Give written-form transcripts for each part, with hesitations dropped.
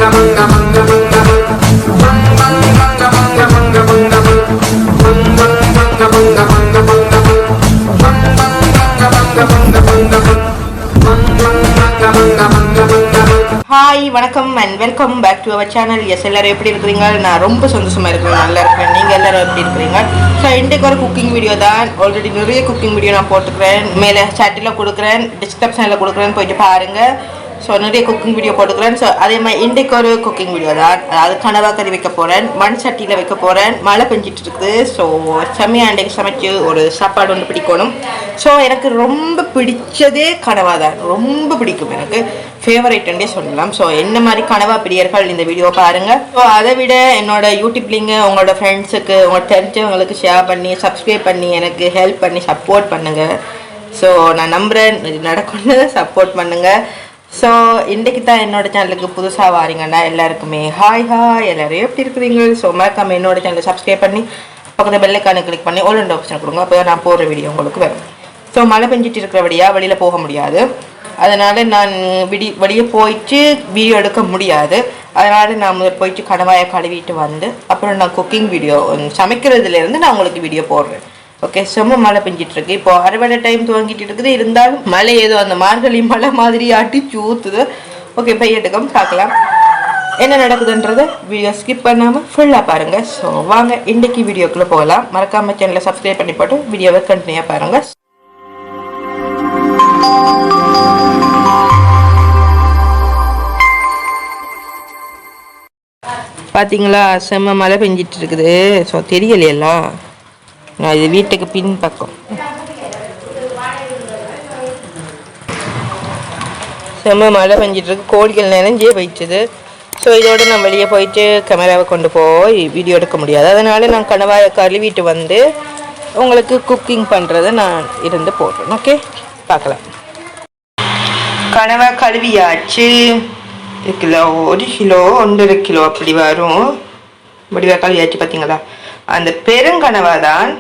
Hi, வணக்கம் and welcome back to our channel. Yes, எல்லாரும் எப்படி இருக்கீங்க? நான் ரொம்ப சந்தோஷமா இருக்கேன், நல்லா இருக்கேன். நீங்க எல்லாரும் எப்படி இருக்கீங்க? சோ இன்னைக்கு ஒரு குக்கிங் வீடியோ தான். ஆல்ரெடி நிறைய குக்கிங் வீடியோ நான் போட்டுக்கிறேன். மேலே சாட்டில் கொடுக்குறேன், டிஸ்கிரிப்ஷனில் கொடுக்குறேன், போயிட்டு பாருங்க. ஸோ நிறைய குக்கிங் வீடியோ போட்டுக்கிறேன். ஸோ அதே மாதிரி இன்றைக்கு ஒரு குக்கிங் வீடியோ தான். அதாவது கனவாக்கறி வைக்க போகிறேன், மண் சட்டியில் வைக்க போகிறேன். மழை பெஞ்சிட்டு இருக்குது. ஸோ செம்மையாக இன்றைக்கு சமைச்சு ஒரு சாப்பாடு ஒன்று பிடிக்கணும். ஸோ எனக்கு ரொம்ப பிடிச்சதே கனவா தான், ரொம்ப பிடிக்கும், எனக்கு ஃபேவரேட்டுன்னே சொல்லலாம். ஸோ என்ன மாதிரி கனவா பிரியர்கள் இந்த வீடியோ பாருங்கள். ஸோ அதை விட என்னோட யூடியூப் லிங்க் உங்களோட ஃப்ரெண்ட்ஸுக்கு, உங்களோட தெரிஞ்சவங்களுக்கு ஷேர் பண்ணி, சப்ஸ்கிரைப் பண்ணி, எனக்கு ஹெல்ப் பண்ணி சப்போர்ட் பண்ணுங்கள். ஸோ நான் நம்புகிறேன் இது நடக்கும்னு. சப்போர்ட் பண்ணுங்கள். ஸோ இன்றைக்கு தான் என்னோட சேனலுக்கு புதுசாக வாரீங்கன்னா எல்லாருக்குமே ஹாய் ஹாய், எல்லோரும் எப்படி இருக்கிறீங்க? ஸோ மறக்காமல் என்னோட சேனலை சப்ஸ்கிரைப் பண்ணி பக்கத்தில் பெல்லைக்கான கிளிக் பண்ணி ஆல் ரெண்டு ஆப்ஷன் கொடுங்க. அப்போ நான் போடுற வீடியோ உங்களுக்கு வரும். ஸோ மழை பெஞ்சிட்டு இருக்கிறபடியாக வெளியில் போக முடியாது. அதனால் நான் வெளியே போயிட்டு வீடியோ எடுக்க முடியாது. அதனால் நான் முதல் போயிட்டு கனவாயை கழுவிட்டு வந்து அப்புறம் நான் குக்கிங் வீடியோ சமைக்கிறதுலேருந்து நான் உங்களுக்கு வீடியோ போடுறேன். ஓகே, செம்ம மழை பெஞ்சிட்டு இருக்கு. இப்போ அறுவடை டைம் துவங்கிட்டு இருக்குது. இருந்தாலும் மழை ஏதோ அந்த மார்கழி மழை மாதிரி அடிச்சு ஊற்றுது. ஓகே, பெய்யட்டுக்கும் பார்க்கலாம் என்ன நடக்குதுன்றதை வீடியோ ஸ்கிப் பண்ணாமல் ஃபுல்லாக பாருங்கள். ஸோ வாங்க இன்றைக்கி வீடியோக்குள்ளே போகலாம். மறக்காமல் சேனலை சப்ஸ்கிரைப் பண்ணி போட்டு வீடியோவை கண்டினியூவாக பாருங்கள். பார்த்தீங்களா, செம்ம மழை பெஞ்சிட்டு இருக்குது. ஸோ தெரியலையெல்லாம், நான் இது வீட்டுக்கு பின் பக்கம் செம்ம மழை பெஞ்சிட்ருக்கு. கோழிகள் நினைஞ்சே போயிடுச்சுது. ஸோ இதோடு நான் வெளியே போயிட்டு கேமராவை கொண்டு போய் வீடியோ எடுக்க முடியாது. அதனால் நான் கனவாயை கழுவிட்டு வந்து உங்களுக்கு குக்கிங் பண்ணுறதை நான் இருந்து போடுறேன். ஓகே, பார்க்கலாம். கனவா கழுவியாச்சு. கிலோ 1 கிலோ 1.5 கிலோ அப்படி வரும். வடிவா கழுவியாச்சு. பார்த்தீங்களா, அந்த பெருங்கனவா தான்.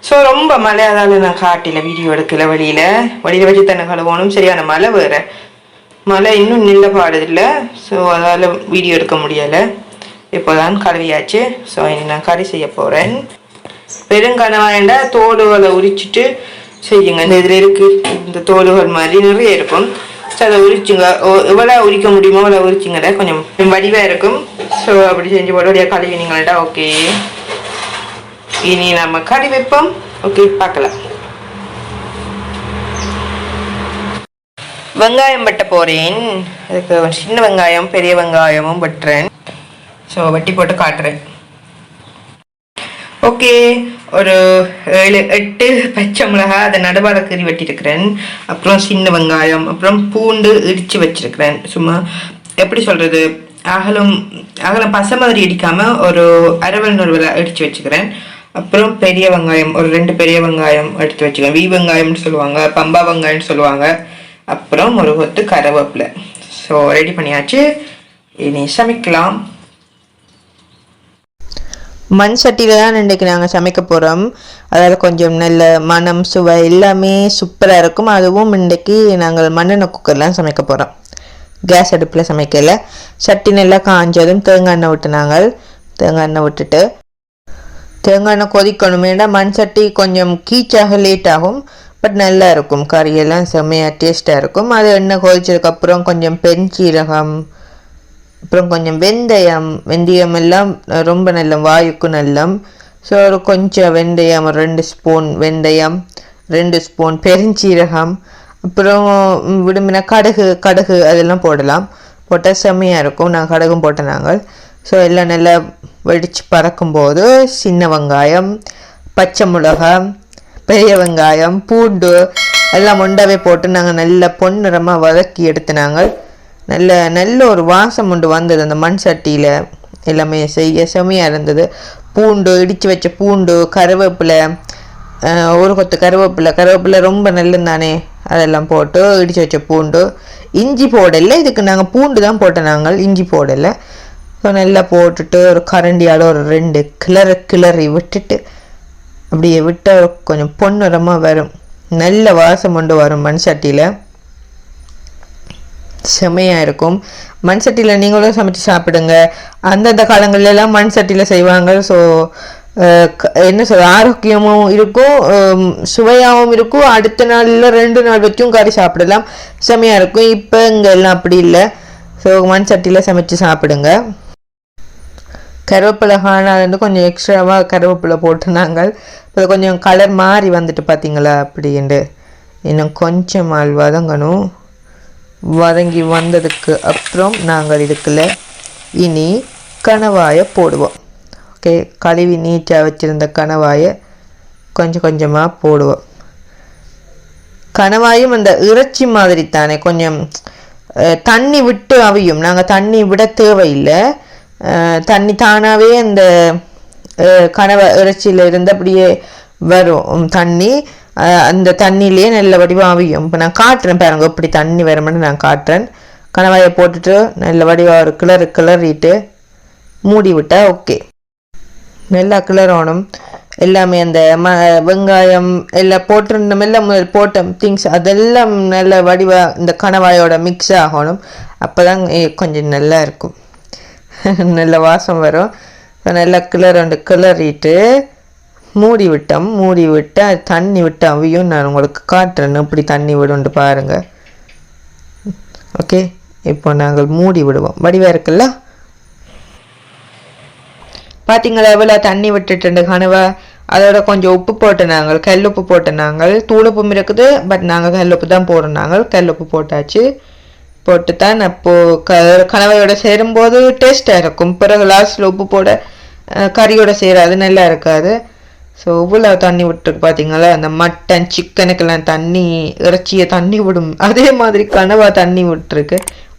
ஸோ ரொம்ப மழை, அதால் நான் காட்டில வீடியோ எடுக்கல. வழியில் வச்சு தண்ணி கழுவணும். சரியான மழை வேறு, மழை இன்னும் நின்ற பாடுதில்லை. ஸோ அதால் வீடியோ எடுக்க முடியலை. இப்போ தான் கழுவியாச்சு. ஸோ இனி நான் கறி செய்ய போகிறேன். பெருங்கனவாண்டா தோடுகளை உரிச்சிட்டு செய்யுங்க. இந்த இதில் இருக்குது, இந்த தோடுகள் மாதிரி நிறைய இருக்கும். ஸோ அதை உரிச்சுங்க. எவ்வளோ உரிக்க முடியுமோ அவ்வளோ உரிச்சிங்கடா, கொஞ்சம் வடிவாக இருக்கும். ஸோ அப்படி செஞ்சு போட கழுவினீங்கள்டா. ஓகே, இனி நம்ம கறி வைப்போம். ஓகே, பார்க்கலாம். வெங்காயம் வெட்ட போகிறேன். அதுக்கு சின்ன வெங்காயம் பெரிய வெங்காயமும் வெட்டுறேன். ஸோ வெட்டி போட்டு காட்டுறேன். ஓகே, ஒரு 7-8 பச்சை மிளகாய் அதை நடுவார கறி வெட்டியிருக்கிறேன். அப்புறம் சின்ன வெங்காயம், அப்புறம் பூண்டு இடித்து வச்சிருக்கிறேன். சும்மா எப்படி சொல்கிறது, அகலம் பசை மாதிரி இடிக்காமல் ஒரு அரவல் நுறுவலை இடித்து வச்சுக்கிறேன். அப்புறம் பெரிய வெங்காயம், ஒரு 2 பெரிய வெங்காயம் எடுத்து வச்சுக்கேன். வெங்காயம்னு சொல்லுவாங்க, பம்பா வெங்காயம்னு சொல்லுவாங்க. அப்புறம் ஒரு கொத்து கருவேப்பிலை. ஸோ ரெடி பண்ணியாச்சு. இனி சமைக்கலாம். மண் சட்டியில் தான் இன்றைக்கி நாங்கள் சமைக்க போகிறோம். அதாவது கொஞ்சம் நல்ல மனம் சுவை எல்லாமே சூப்பராக இருக்கும். அதுவும் இன்றைக்கி நாங்கள் மண்ணெண்ணெய் குக்கர்லாம் சமைக்க போகிறோம். கேஸ் அடுப்பில் சமைக்கல. சட்டி நல்லா காஞ்சதும் தேங்காய் எண்ணெய் விட்டுனாங்க. தேங்காய் எண்ணெய் விட்டுட்டு தேங்காய் எண்ணெய் கொதிக்கணும். ஏன்னா மண் சட்டி கொஞ்சம் கீச்சாக லேட் ஆகும், பட் நல்லா இருக்கும். கறியெல்லாம் செம்மையாக டேஸ்ட்டாக இருக்கும். அது எண்ணெய் கொதிச்சதுக்கப்புறம் கொஞ்சம் பெருஞ்சீரகம், அப்புறம் கொஞ்சம் வெந்தயம் எல்லாம் ரொம்ப நல்ல வாயுக்கு நல்லம். ஸோ ஒரு கொஞ்சம் வெந்தயம், ஒரு 2 ஸ்பூன் வெந்தயம், 2 ஸ்பூன் பெருஞ்சீரகம், அப்புறம் விரும்பின கடுகு அதெல்லாம் போடலாம். போட்டால் செம்மையாக இருக்கும். நான் கடுகும் போட்டேன் நாங்கள். ஸோ எல்லாம் நல்லா வெடித்து பறக்கும்போது சின்ன வெங்காயம், பச்சை மிளகாய், பெரிய வெங்காயம், பூண்டு எல்லாம் ஒண்டாவே போட்டு நாங்கள் நல்ல பொன்னிறமாக வதக்கி எடுத்துனாங்க. நல்ல ஒரு வாசம் உண்டு வந்தது அந்த மண் சட்டியில். எல்லாமே செய்ய செம்மையாக இருந்தது. பூண்டு இடித்து வச்ச பூண்டு, கருவேப்பிலை, ஒரு கொத்து கருவேப்பிலை ரொம்ப நல்லது தானே, அதெல்லாம் போட்டு இடித்து வச்ச பூண்டு. இஞ்சி போடலை, இதுக்கு நாங்கள் பூண்டு தான் போட்டோம், நாங்கள் இஞ்சி போடலை. ஸோ நல்லா போட்டுட்டு ஒரு கரண்டியால் ஒரு 2 கிளறி விட்டுட்டு அப்படியே விட்டால் கொஞ்சம் பொன்னிறமாக வரும். நல்ல வாசம் கொண்டு வரும் மண் சட்டியில். செமையாக இருக்கும். மண் சட்டியில் நீங்களும் சமைச்சு சாப்பிடுங்க. அந்தந்த காலங்கள்லாம் மண் சட்டியில் செய்வாங்க. ஸோ என்ன சொல்ற, ஆரோக்கியமும் இருக்கும், சுவையாகவும் இருக்கும். அடுத்த நாளில் 2 நாள் வரைக்கும் கறி சாப்பிடலாம், செமையாக இருக்கும். இப்போ இங்கே எல்லாம் அப்படி இல்லை. ஸோ மண் சட்டியில் சமைச்சு சாப்பிடுங்க. கருவேப்பிலை காணாது கொஞ்சம் எக்ஸ்ட்ராவாக கருவேப்பிலை போட்டு நாங்கள் இப்போ கொஞ்சம் கலர் மாறி வந்துட்டு பார்த்தீங்களா அப்படின்ட்டு. இன்னும் கொஞ்சம் வதங்கணும். வதங்கி வந்ததுக்கு அப்புறம் நாங்கள் இதுக்குள்ள இனி கணவாயை போடுவோம். ஓகே, கழுவி நீட்டாக வச்சுருந்த கணவாயை கொஞ்சம் கொஞ்சமாக போடுவோம். கணவாயும் அந்த இறைச்சி மாதிரி தானே, கொஞ்சம் தண்ணி விட்டு அவியும். நாங்கள் தண்ணி விட தேவையில்லை, தண்ணி தானாகவே அந்த கணவாய் இறைச்சியில் இருந்து அப்படியே வரும் தண்ணி. அந்த தண்ணியிலே நல்ல வடிவம் அவியும். இப்போ நான் காட்டுறேன் பாருங்க, இப்படி தண்ணி வரணும்னு நான் காட்டுறேன். கணவாயை போட்டுட்டு நல்ல வடிவாக ஒரு கிளறிட்டு மூடி விட்டால் ஓகே. நல்லா கிளறணும். எல்லாமே அந்த வெங்காயம் எல்லாம் போட்டிருந்தோம், எல்லாம் போட்ட திங்ஸ் அதெல்லாம் நல்ல வடிவாக இந்த கணவாயோட மிக்ஸ் ஆகணும். அப்போ தான் கொஞ்சம் நல்லா இருக்கும், நல்ல வாசம் வரும். நல்லா கிளறிட்டு மூடி விட்டோம். மூடி விட்டு அது தண்ணி விட்டு அவையும் நான் உங்களுக்கு காட்டுறேன் இப்படி தண்ணி விடுண்டு பாருங்கள். ஓகே, இப்போ நாங்கள் மூடி விடுவோம். வடிவாக இருக்குல்ல, பார்த்தீங்களா எவ்வளோ தண்ணி விட்டுட்டு கனவா. அதோட கொஞ்சம் உப்பு போட்டு நாங்கள் கல்லுப்பு போட்டு நாங்கள், தூளுப்பும் இருக்குது, பட் நாங்கள் கல்லுப்பு தான் போடுறோம். நாங்கள் கல்லுப்பு போட்டாச்சு. போட்டு தான் அப்போது கனவையோட சேரும்போது டேஸ்ட்டாக இருக்கும். பிறகு லாஸ்ட்டில் உப்பு போட கறியோட சேராது, நல்லா இருக்காது. ஸோ இவ்வளோ தண்ணி விட்டுருக்கு பார்த்தீங்களா. அந்த மட்டன் சிக்கனுக்கெல்லாம் தண்ணி, இறைச்சியை தண்ணி விடும், அதே மாதிரி கனவா தண்ணி விட்டுருக்கு.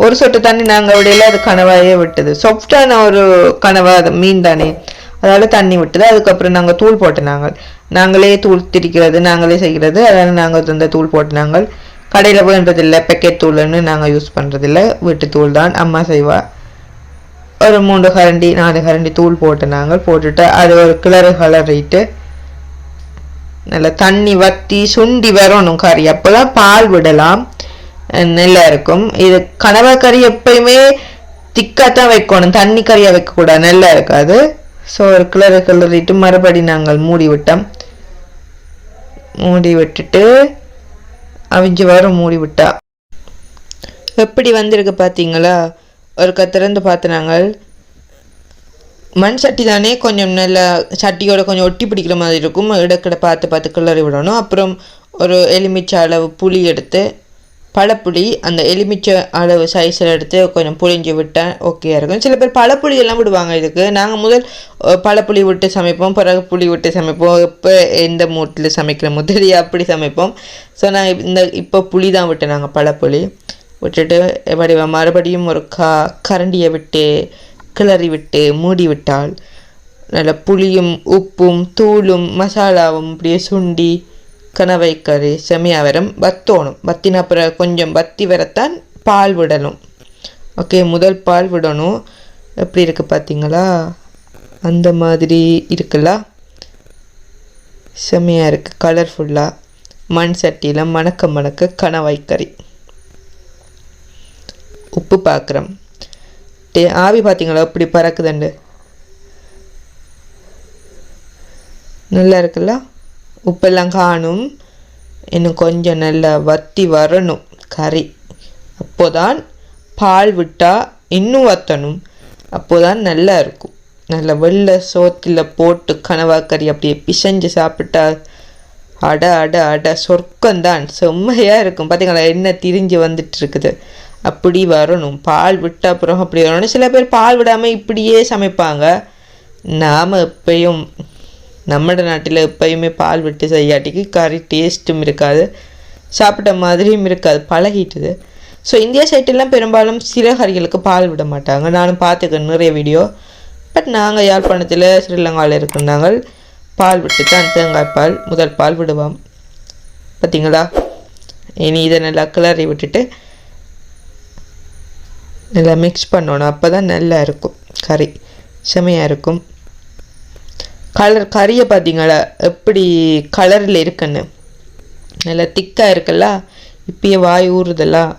ஒரு சொட்டு தண்ணி நாங்கள் விடையில அது கனவாயே விட்டுது. சாஃப்டான ஒரு கனவா, அது மீன் தானே, அதால் தண்ணி விட்டுது. அதுக்கப்புறம் நாங்கள் தூள் போட்டு நாங்களே தூள் திரிக்கிறது, நாங்களே செய்கிறது. அதனால் நாங்கள் இந்த தூள் போட்டு நாங்கள் கடையில் வேண்டதில்லை, பேக்கெட் தூள்னு நாங்கள் யூஸ் பண்ணுறதில்லை, வீட்டு தூள் தான் அம்மா செய்வா. ஒரு 3 கரண்டி 4 கரண்டி தூள் போட்டு நாங்கள் போட்டுட்டு அது ஒரு கிளறிட்டு நல்லா தண்ணி வற்றி சுண்டி வரணும் கறி. அப்போ தான் பால் விடலாம், நல்லா இருக்கும். இது கனவா கறி எப்பயுமே திக்காக தான் வைக்கணும், தண்ணி கறியாக வைக்கக்கூடாது, நல்லா இருக்காது. ஸோ ஒரு கிளறிட்டு மறுபடி நாங்கள் மூடி விட்டோம். மூடி விட்டுட்டு அவிஞ்சு வரும். மூடி விட்டா எப்படி வந்திருக்கு பார்த்தீங்களா. ஒரு திறந்து பார்த்து நாங்கள் மண் சட்டி தானே, கொஞ்சம் நல்லா சட்டியோட கொஞ்சம் ஒட்டி பிடிக்கிற மாதிரி இருக்கும். இடக்கடை பார்த்து கிளறி விடணும். அப்புறம் ஒரு எலுமிச்சை அளவு புளி எடுத்து, பழப்புளி அந்த எலுமிச்சை அளவு சைஸில் எடுத்து கொஞ்சம் புளிஞ்சு விட்டேன், ஓகேயா இருக்கும். சில பேர் பழப்புளி எல்லாம் விடுவாங்க இதுக்கு. நாங்கள் முதல் பழப்புளி விட்டு சமைப்போம், பிறகு புளி விட்டு சமைப்போம். இப்போ எந்த மூட்டில் சமைக்கிற முதலியா அப்படி சமைப்போம். ஸோ நான் இப்போ புளி தான் விட்டேன், நாங்கள் பழப்புளி விட்டுட்டு மறுபடியும் ஒரு கரண்டியை விட்டு கிளறி விட்டு மூடி விட்டால் நல்ல புளியும் உப்பும் தூளும் மசாலாவும் அப்படியே சுண்டி கணவைக்கறி செமையாக வரும். வத்தோணும், வத்தின அப்புறம் கொஞ்சம் வத்தி வரத்தான் பால் விடணும். ஓகே, முதல் பால் விடணும். எப்படி இருக்குது பார்த்தீங்களா, அந்த மாதிரி இருக்குல்ல, செமையாக இருக்குது, கலர்ஃபுல்லாக. மண் சட்டியில் மணக்க கணவாய்க்கறி. உப்பு பார்க்குறோம், ஆவி பார்த்தீங்களா எப்படி பறக்குதுண்டு, நல்லா இருக்குல்ல. உப்பெல்லாம் காணும். இன்னும் கொஞ்சம் நல்லா வத்தி வரணும் கறி. அப்போதான் பால் விட்டால் இன்னும் வற்றணும், அப்போதான் நல்லா இருக்கும். நல்ல வெள்ளை சோத்தில் போட்டு கனவாக்கறி அப்படியே பிசைஞ்சு சாப்பிட்டா அட அட அட சொர்க்கம்தான், செம்மையாக இருக்கும். பார்த்தீங்களா எண்ணெய் திரிஞ்சு வந்துட்டு இருக்குது. அப்படி வரணும், பால் விட்ட அப்புறம் அப்படி வரணும். சில பேர் பால் விடாமல் இப்படியே சமைப்பாங்க. நாம் எப்பயும் நம்ம நாட்டில் எப்பயுமே பால் விட்டு செய்யாட்டிக்கு கறி டேஸ்ட்டும் இருக்காது, சாப்பிட்ட மாதிரியும் இருக்காது, பழகிட்டுது. ஸோ இந்தியா சைட்டெல்லாம் பெரும்பாலும் சில கறிகளுக்கு பால் விட மாட்டாங்க. நானும் பார்த்துக்கேன் நிறைய வீடியோ. பட் நாங்கள் யாழ்ப்பாணத்தில் ஸ்ரீலங்காவில் இருக்கிறாங்க பால் விட்டு தான், தேங்காய் பால் முதல் பால் விடுவோம். பார்த்தீங்களா. இனி இதை நல்லா கிளறி விட்டுட்டு நல்லா மிக்ஸ் பண்ணணும், அப்போ தான் நல்லா இருக்கும் கறி, செமையாக இருக்கும். கறியை பார்த்தீங்களா எப்படி கலரில் இருக்குன்னு, நல்லா திக்காக இருக்குல்ல. இப்பயே வாய் ஊறுதெல்லாம்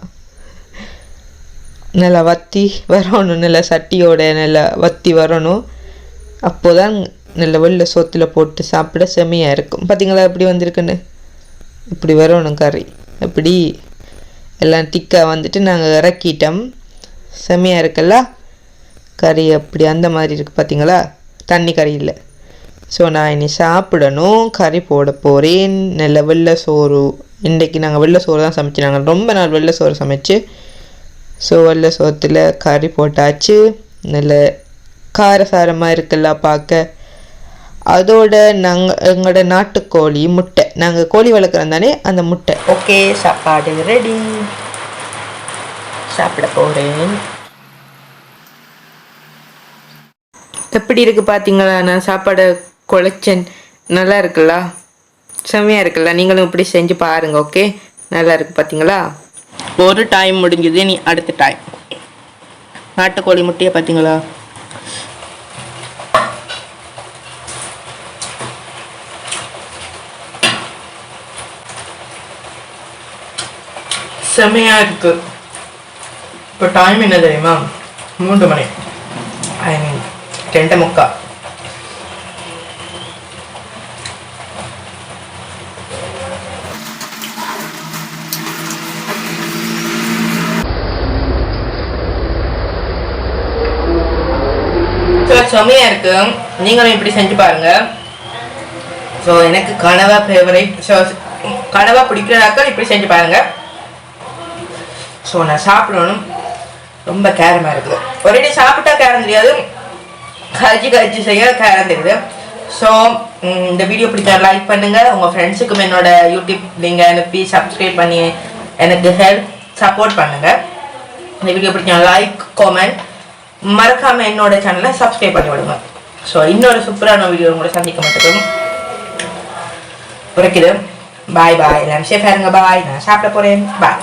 நல்லா வற்றி வரணும், நல்லா சட்டியோட நல்லா வற்றி வரணும். அப்போ தான் நல்ல வெள்ளை சோத்தில் போட்டு சாப்பிட செம்மையாக இருக்கும். பார்த்திங்களா எப்படி வந்திருக்குன்னு? இப்படி வரணும் கறி. இப்படி எல்லாம் திக்காக வந்துட்டு நாங்கள் இறக்கிட்டோம். செம்மையாக இருக்குல்ல கறி? அப்படி அந்த மாதிரி இருக்குது பார்த்திங்களா? தண்ணி கறி இல்லை. ஸோ நான் இனி சாப்பிடணும். கறி போட போகிறேன். நல்ல வெள்ளை சோறு. இன்றைக்கி நாங்கள் வெள்ளை சோறு தான் சமைச்சு, நாங்கள் ரொம்ப நாள் வெள்ளை சோறு சமைச்சு. ஸோ வெள்ளை சோத்தில் கறி போட்டாச்சு. நல்ல காரசாரமாக இருக்குல்ல பார்க்க. அதோட எங்களோட நாட்டுக்கோழி முட்டை, நாங்கள் கோழி வளர்க்குறோம் தானே, அந்த முட்டை. ஓகே, சாப்பாடு ரெடி. சாப்பிட போகிறேன். எப்படி இருக்குது பார்த்தீங்களா? நான் சாப்பாடு குழைச்சேன். நல்லா இருக்குல்ல? செம்மையாக இருக்குல்ல? நீங்களும் இப்படி செஞ்சு பாருங்கள். ஓகே, நல்லா இருக்குது பார்த்தீங்களா? ஒரு டைம் முடிஞ்சது, நீ அடுத்த டைம். நாட்டுக்கோழி முட்டையை பார்த்தீங்களா? செம்மையாக இருக்குது. இப்போ டைம் என்ன தெரியுமா? 3 மணி. ஐ மீன் 2:45. செம்மையாக இருக்கு. நீங்களும் இப்படி செஞ்சு பாருங்க. ஸோ எனக்கு கனவா ஃபேவரட். ஸோ கனவா பிடிக்கிறதாக்கள் இப்படி செஞ்சு பாருங்க. ஸோ நான் சாப்பிடணும். ரொம்ப கேரமாக இருக்குது. ஒரேடி சாப்பிட்டா கேரம் தெரியாது, கழிச்சு செய்ய கேரம் தெரியுது. ஸோ இந்த வீடியோ பிடிச்சா லைக் பண்ணுங்கள். உங்கள் ஃப்ரெண்ட்ஸுக்கும் என்னோட யூடியூப் லிங்க் அனுப்பி சப்ஸ்கிரைப் பண்ணி எனக்கு சப்போர்ட் பண்ணுங்கள். இந்த வீடியோ பிடிச்சா லைக், காமெண்ட், மறக்காமல் என்னோட சேனலை சப்ஸ்கிரைப் பண்ணி விடுங்க. ஸோ இன்னொரு சூப்பரான வீடியோ உங்களை சந்திக்க மாட்டேன். உரைக்குது. பாய் பாய். எல்லாரும் சேஃபாக இருங்க. பாய். நான் சாப்பிட போகிறேன். பாய்.